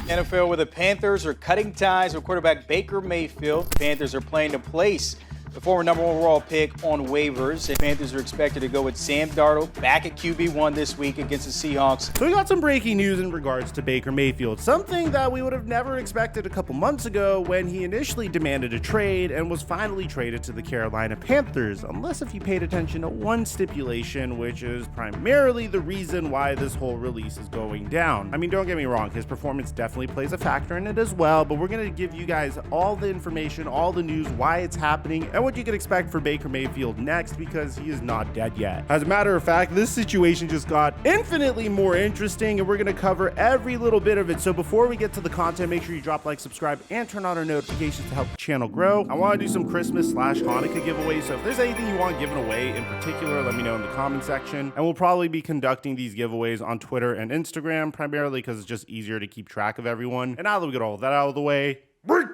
NFL, where the Panthers are cutting ties with quarterback Baker Mayfield. The Panthers are playing to place the former #1 overall pick on waivers. The Panthers are expected to go with Sam Darnold back at QB1 this week against the Seahawks. So we got some breaking news in regards to Baker Mayfield, something that we would have never expected a couple months ago when he initially demanded a trade and was finally traded to the Carolina Panthers, unless if you paid attention to one stipulation, which is primarily the reason why this whole release is going down. I mean, don't get me wrong, his performance definitely plays a factor in it as well, but we're going to give you guys all the information, all the news, why it's happening, and what you can expect for Baker Mayfield next, because he is not dead yet. As a matter of fact, this situation just got infinitely more interesting, and we're going to cover every little bit of it. So before we get to the content, make sure you drop like, subscribe, and turn on our notifications to help the channel grow. I want to do some Christmas/Hanukkah giveaways, so if there's anything you want given away in particular, let me know in the comment section, and we'll probably be conducting these giveaways on Twitter and Instagram, primarily because it's just easier to keep track of everyone. And now that we get all of that out of the way, break!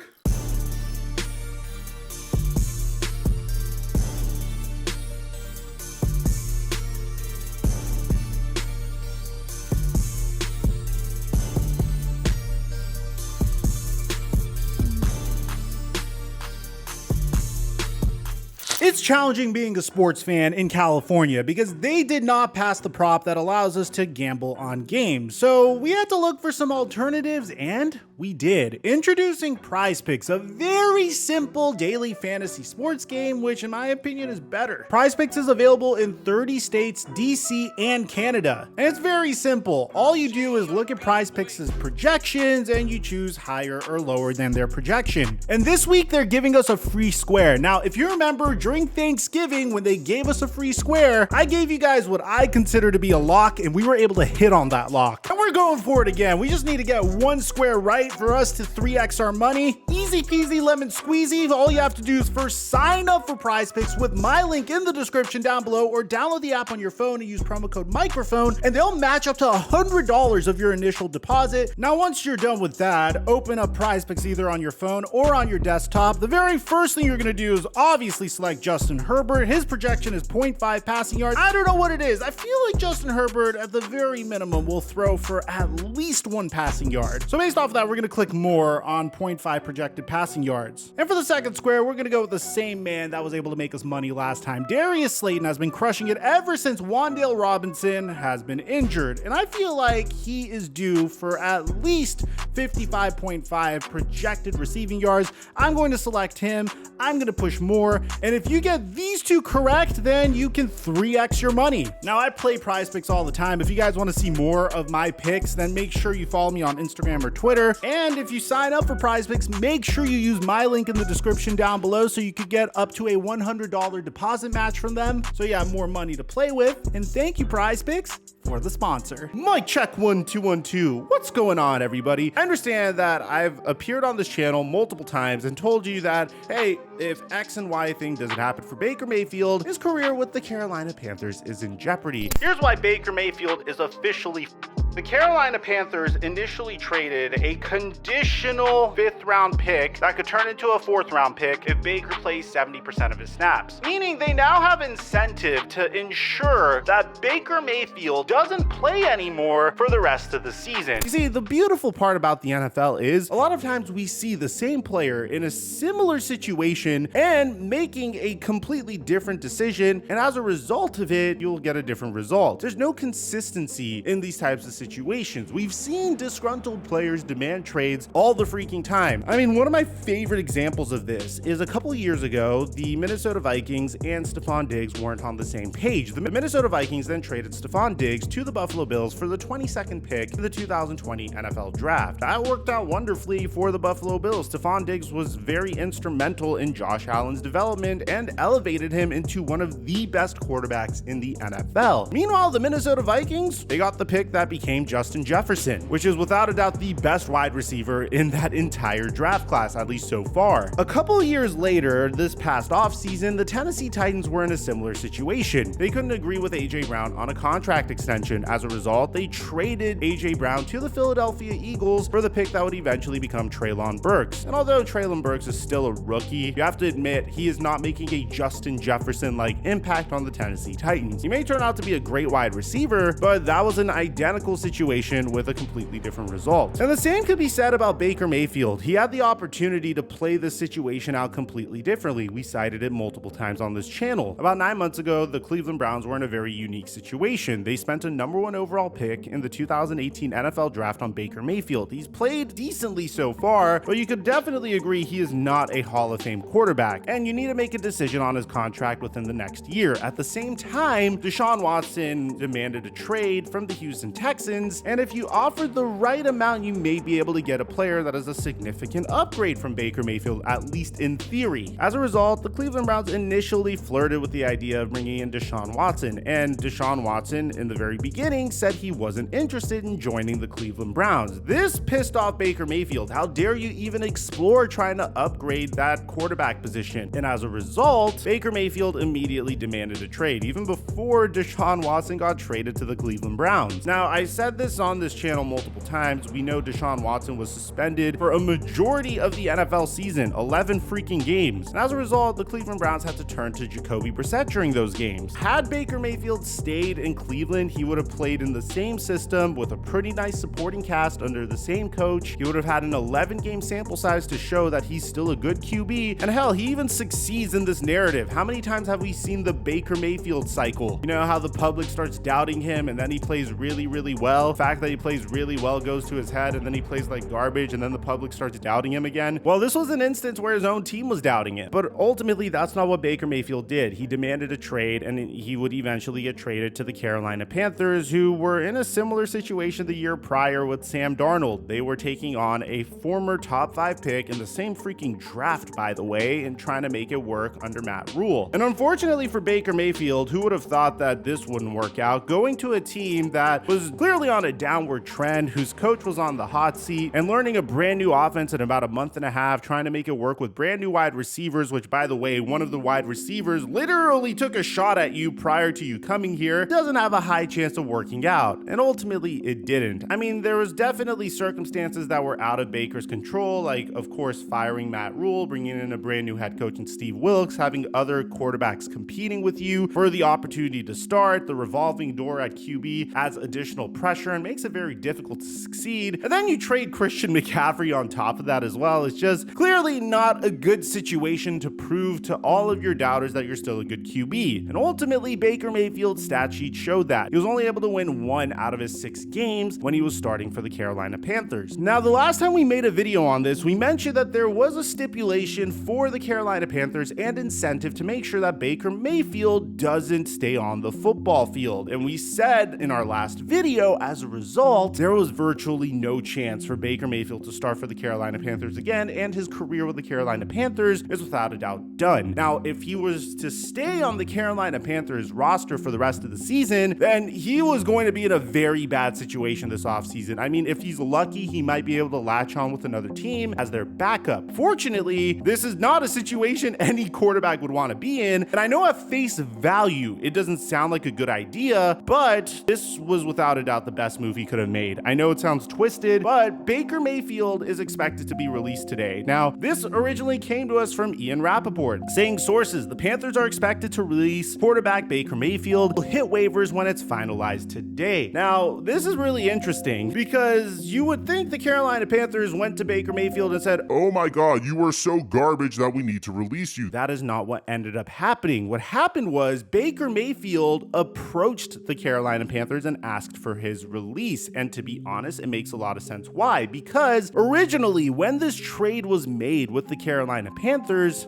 It's challenging being a sports fan in California because they did not pass the prop that allows us to gamble on games. So we had to look for some alternatives, and we did. Introducing Prize Picks, a very simple daily fantasy sports game, which in my opinion is better. Prize Picks is available in 30 states, DC, and Canada. And it's very simple. All you do is look at Prize Picks' projections and you choose higher or lower than their projection. And this week they're giving us a free square. Now, if you remember during Thanksgiving when they gave us a free square, I gave you guys what I consider to be a lock, and we were able to hit on that lock. And we're going for it again. We just need to get one square right for us to 3x our money. Easy peasy lemon squeezy. All you have to do is first sign up for Prize Picks with my link in the description down below, or download the app on your phone and use promo code Mikerophone, and they'll match up to $100 of your initial deposit. Now, once you're done with that, open up Prize Picks either on your phone or on your desktop. The very first thing you're going to do is obviously select Justin Herbert. His projection is 0.5 passing yards. I don't know what it is. I feel like Justin Herbert at the very minimum will throw for at least 1 passing yard. So based off of that, we're going to click more on 0.5 projected passing yards. And for the second square, we're going to go with the same man that was able to make us money last time. Darius Slayton has been crushing it ever since Wan'Dale Robinson has been injured. And I feel like he is due for at least 55.5 projected receiving yards. I'm going to select him. I'm going to push more. And if you get these two correct, then you can 3x your money. Now, I play Prize Picks all the time. If you guys want to see more of my picks, then make sure you follow me on Instagram or Twitter. And if you sign up for Prize Picks, make sure you use my link in the description down below so you could get up to a $100 deposit match from them, so you have more money to play with. And thank you, Prize Picks, for the sponsor. Mic check 1 2 1 2. What's going on, everybody? I understand that I've appeared on this channel multiple times and told you that, hey, if X and Y thing doesn't happen for Baker Mayfield, his career with the Carolina Panthers is in jeopardy. Here's why Baker Mayfield is officially the Carolina Panthers initially traded a conditional 5th round pick that could turn into a 4th round pick if Baker plays 70% of his snaps. Meaning they now have incentive to ensure that Baker Mayfield doesn't play anymore for the rest of the season. You see, the beautiful part about the NFL is a lot of times we see the same player in a similar situation and making a completely different decision, and as a result of it, you'll get a different result. There's no consistency in these types of situations. We've seen disgruntled players demand trades all the freaking time. I mean, one of my favorite examples of this is a couple of years ago, the Minnesota Vikings and Stephon Diggs weren't on the same page. The Minnesota Vikings then traded Stephon Diggs to the Buffalo Bills for the 22nd pick in the 2020 NFL Draft. That worked out wonderfully for the Buffalo Bills. Stephon Diggs was very instrumental in Josh Allen's development and elevated him into one of the best quarterbacks in the NFL. Meanwhile, the Minnesota Vikings, they got the pick that became Justin Jefferson, which is without a doubt the best wide receiver in that entire draft class, at least so far. A couple of years later, this past offseason, the Tennessee Titans were in a similar situation. They couldn't agree with A.J. Brown on a contract extension. As a result, they traded A.J. Brown to the Philadelphia Eagles for the pick that would eventually become Treylon Burks. And although Treylon Burks is still a rookie, you have to admit he is not making a Justin Jefferson-like impact on the Tennessee Titans. He may turn out to be a great wide receiver, but that was an identical situation with a completely different result. And the same could be said about Baker Mayfield. He had the opportunity to play the situation out completely differently. We cited it multiple times on this channel. About 9 months ago, the Cleveland Browns were in a very unique situation. They spent a #1 overall pick in the 2018 NFL draft on Baker Mayfield. He's played decently so far, but you could definitely agree he is not a Hall of Fame quarterback, and you need to make a decision on his contract within the next year. At the same time, Deshaun Watson demanded a trade from the Houston Texans, and if you offered the right amount, you may be able to get a player that is a significant upgrade from Baker Mayfield, at least in theory. As a result, the Cleveland Browns initially flirted with the idea of bringing in Deshaun Watson, and Deshaun Watson in the very beginning said he wasn't interested in joining the Cleveland Browns. This pissed off Baker Mayfield. How dare you even explore trying to upgrade that quarterback position? And as a result, Baker Mayfield immediately demanded a trade, even before Deshaun Watson got traded to the Cleveland Browns. Now, I said this on this channel multiple times. We know Deshaun Watson was suspended for a majority of the NFL season, 11 freaking games. And as a result, the Cleveland Browns had to turn to Jacoby Brissett during those games. Had Baker Mayfield stayed in Cleveland, he would have played in the same system with a pretty nice supporting cast under the same coach. He would have had an 11-game sample size to show that he's still a good QB. And hell, he even succeeds in this narrative. How many times have we seen the Baker Mayfield cycle? You know how the public starts doubting him and then he plays really, really well. The fact that he plays really well goes to his head, and then he plays like garbage, and then the public starts doubting him again. Well, this was an instance where his own team was doubting him. But ultimately, that's not what Baker Mayfield did. He demanded a trade, and he would eventually get traded to the Carolina Panthers, who were in a similar situation the year prior with Sam Darnold. They were taking on a former top 5 pick in the same freaking draft, by the way, and trying to make it work under Matt Rule. And unfortunately for Baker Mayfield, who would have thought that this wouldn't work out, going to a team that was clearly on a downward trend, whose coach was on the hot seat, and learning a brand new offense in about a month and a half, trying to make it work with brand new wide receivers, which, by the way, one of the wide receivers literally took a shot at you prior to you coming here, doesn't have a high chance of working out. And ultimately, it didn't. I mean, there was definitely circumstances that were out of Baker's control, like, of course, firing Matt Rule, bringing in a brand new head coach in Steve Wilkes, having other quarterbacks competing with you for the opportunity to start. The revolving door at QB adds additional pressure and makes it very difficult to succeed. And then you trade Christian McCaffrey on top of that as well. It's just clearly not a good situation to prove to all of your doubters that you're still a good QB. And ultimately, Baker Mayfield's stat sheet showed that. He was only able to win 1 out of his 6 games when he was starting for the Carolina Panthers. Now, the last time we made a video on this, we mentioned that there was a stipulation for the Carolina Panthers and incentive to make sure that Baker Mayfield doesn't stay on the football field. And we said in our last video, as a result, there was virtually no chance for Baker Mayfield to start for the Carolina Panthers again, and his career with the Carolina Panthers is without a doubt done. Now, if he was to stay on the Carolina Panthers roster for the rest of the season, then he was going to be in a very bad situation this offseason. I mean, if he's lucky, he might be able to latch on with another team as their backup. Fortunately, this is not a situation any quarterback would want to be in, and I know at face value, it doesn't sound like a good idea, but this was without a doubt the best move he could have made. I know it sounds twisted, but Baker Mayfield is expected to be released today. Now, this originally came to us from Ian Rappaport, saying sources, the Panthers are expected to release quarterback Baker Mayfield, will hit waivers when it's finalized today. Now, this is really interesting because you would think the Carolina Panthers went to Baker Mayfield and said, "Oh my God, you are so garbage that we need to release you." That is not what ended up happening. What happened was Baker Mayfield approached the Carolina Panthers and asked for his release. And to be honest, it makes a lot of sense. Why? Because originally, when this trade was made with the Carolina Panthers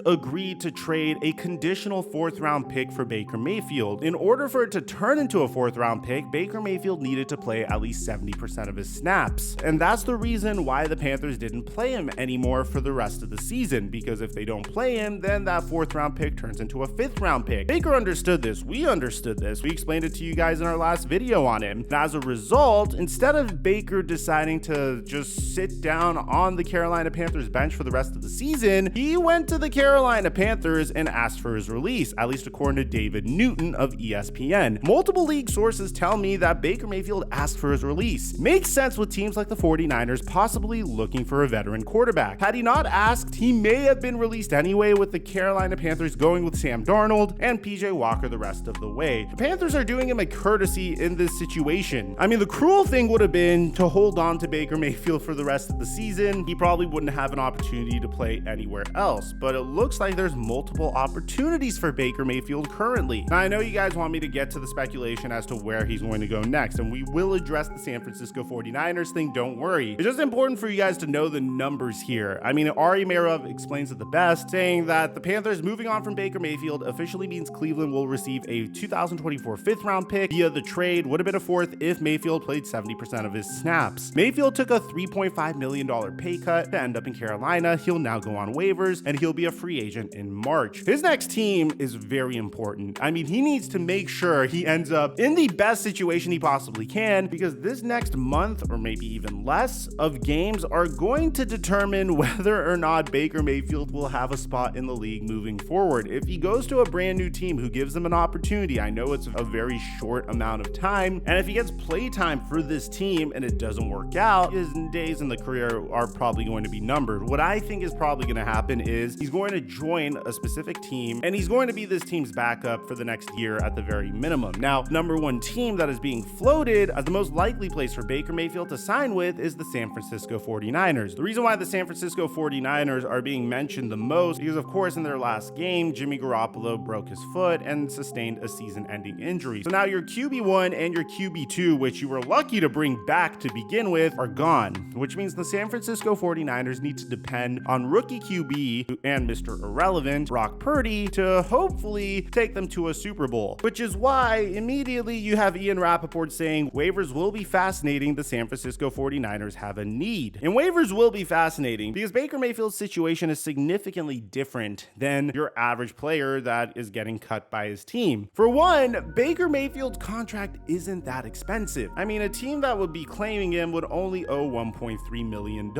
agreed to trade a conditional 4th-round pick for Baker Mayfield. In order for it to turn into a 4th-round pick, Baker Mayfield needed to play at least 70% of his snaps. And that's the reason why the Panthers didn't play him anymore for the rest of the season, because if they don't play him, then that 4th-round pick turns into a 5th-round pick. Baker understood this. We understood this. We explained it to you guys in our last video on him. And as a result, instead of Baker deciding to just sit down on the Carolina Panthers bench for the rest of the season, he went to the Carolina Panthers and asked for his release, at least according to David Newton of ESPN. Multiple league sources tell me that Baker Mayfield asked for his release. Makes sense with teams like the 49ers possibly looking for a veteran quarterback. Had he not asked, he may have been released anyway, with the Carolina Panthers going with Sam Darnold and PJ Walker the rest of the way. The Panthers are doing him a courtesy in this situation. I mean, the cruel thing would have been to hold on to Baker Mayfield for the rest of the season. He probably wouldn't have an opportunity to play anywhere else, but it looks like there's multiple opportunities for Baker Mayfield currently. Now, I know you guys want me to get to the speculation as to where he's going to go next, and we will address the San Francisco 49ers thing, don't worry. It's just important for you guys to know the numbers here. I mean, Ari Meirov explains it the best, saying that the Panthers moving on from Baker Mayfield officially means Cleveland will receive a 2024 fifth round pick via the trade. Would have been a fourth if Mayfield played 70% of his snaps. Mayfield took a $3.5 million pay cut to end up in Carolina. He'll now go on waivers and he'll be a free agent in March. His next team is very important. I mean, he needs to make sure he ends up in the best situation he possibly can, because this next month, or maybe even less, of games are going to determine whether or not Baker Mayfield will have a spot in the league moving forward. If he goes to a brand new team who gives him an opportunity, I know it's a very short amount of time, and if he gets play time for this team and it doesn't work out, his days in the career are probably going to be numbered. What I think is probably going to happen is he's going to join a specific team, and he's going to be this team's backup for the next year at the very minimum. Now, number one team that is being floated as the most likely place for Baker Mayfield to sign with is the San Francisco 49ers. The reason why the San Francisco 49ers are being mentioned the most is, of course, in their last game, Jimmy Garoppolo broke his foot and sustained a season-ending injury. So now your QB1 and your QB2, which you were lucky to bring back to begin with, are gone, which means the San Francisco 49ers need to depend on rookie QB and Mr. Irrelevant, Brock Purdy, to hopefully take them to a Super Bowl, which is why immediately you have Ian Rappaport saying waivers will be fascinating. The San Francisco 49ers have a need. And waivers will be fascinating because Baker Mayfield's situation is significantly different than your average player that is getting cut by his team. For one, Baker Mayfield's contract isn't that expensive. I mean, a team that would be claiming him would only owe $1.3 million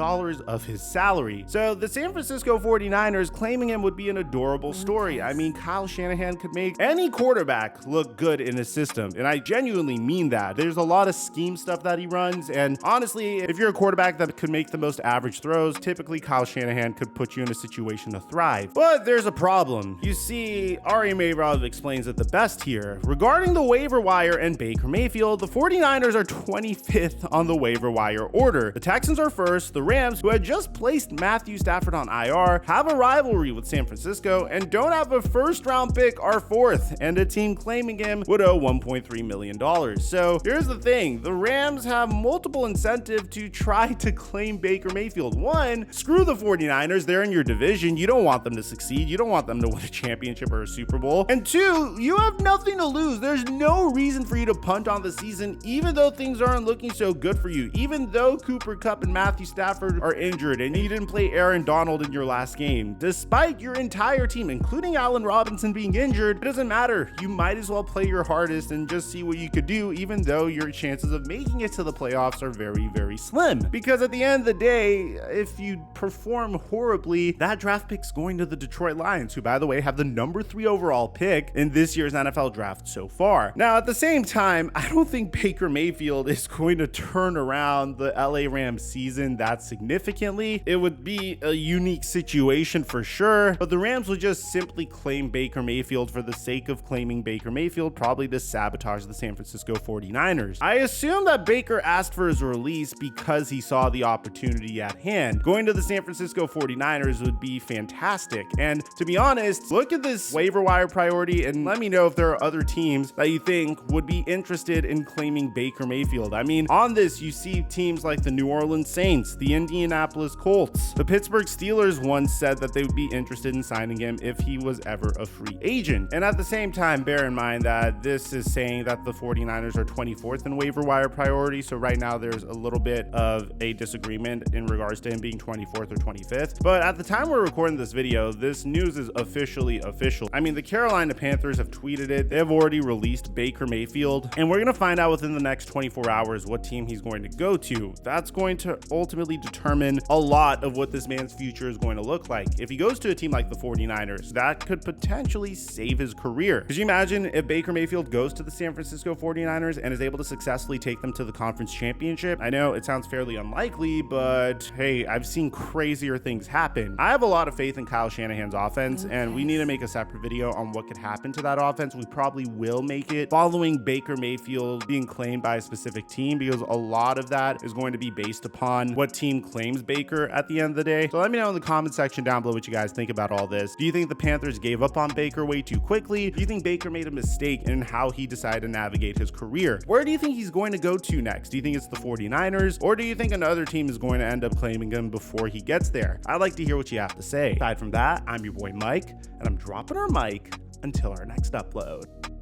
of his salary. So the San Francisco 49ers claiming him would be an adorable story. I mean, Kyle Shanahan could make any quarterback look good in his system, and I genuinely mean that. There's a lot of scheme stuff that he runs, and honestly, if you're a quarterback that could make the most average throws, typically Kyle Shanahan could put you in a situation to thrive. But there's a problem. You see, Ari Meirov explains it the best here. Regarding the waiver wire and Baker Mayfield, the 49ers are 25th on the waiver wire order. The Texans are first. The Rams, who had just placed Matthew Stafford on IR, have a rivalry with San Francisco and don't have a first round pick, are fourth, and a team claiming him would owe $1.3 million. So here's the thing. The Rams have multiple incentive to try to claim Baker Mayfield. One, screw the 49ers. They're in your division. You don't want them to succeed. You don't want them to win a championship or a Super Bowl. And two, you have nothing to lose. There's no reason for you to punt on the season, even though things aren't looking so good for you. Even though Cooper Kupp and Matthew Stafford are injured and you didn't play Aaron Donald in your last game. Despite your entire team, including Allen Robinson, being injured, it doesn't matter. You might as well play your hardest and just see what you could do, even though your chances of making it to the playoffs are very, very slim. Because at the end of the day, if you perform horribly, that draft pick's going to the Detroit Lions, who, by the way, have the number 3 overall pick in this year's NFL draft so far. Now, at the same time, I don't think Baker Mayfield is going to turn around the LA Rams season that significantly. It would be a unique situation for sure, but the Rams would just simply claim Baker Mayfield for the sake of claiming Baker Mayfield, probably to sabotage the San Francisco 49ers. I assume that Baker asked for his release because he saw the opportunity at hand. Going to the San Francisco 49ers would be fantastic. And to be honest, look at this waiver wire priority and let me know if there are other teams that you think would be interested in claiming Baker Mayfield. I mean, on this, you see teams like the New Orleans Saints, the Indianapolis Colts. The Pittsburgh Steelers once said that they would be interested in signing him if he was ever a free agent. And at the same time, bear in mind that this is saying that the 49ers are 24th in waiver wire priority. So right now there's a little bit of a disagreement in regards to him being 24th or 25th. But at the time we're recording this video, this news is officially official. I mean, the Carolina Panthers have tweeted it. They've already released Baker Mayfield, and we're going to find out within the next 24 hours what team he's going to go to. That's going to ultimately determine a lot of what this man's future is going to look like. If he goes to a team like the 49ers, that could potentially save his career. Could you imagine if Baker Mayfield goes to the San Francisco 49ers and is able to successfully take them to the conference championship? I know it sounds fairly unlikely, but hey, I've seen crazier things happen. I have a lot of faith in Kyle Shanahan's offense, and we need to make a separate video on what could happen to that offense. We probably will make it following Baker Mayfield Mayfield being claimed by a specific team, because a lot of that is going to be based upon what team claims Baker at the end of the day. So let me know in the comment section down below what you guys think about all this. Do you think the Panthers gave up on Baker way too quickly? Do you think Baker made a mistake in how he decided to navigate his career? Where do you think he's going to go to next? Do you think it's the 49ers, or do you think another team is going to end up claiming him before he gets there? I'd like to hear what you have to say. Aside from that, I'm your boy Mike, and I'm dropping our mic until our next upload.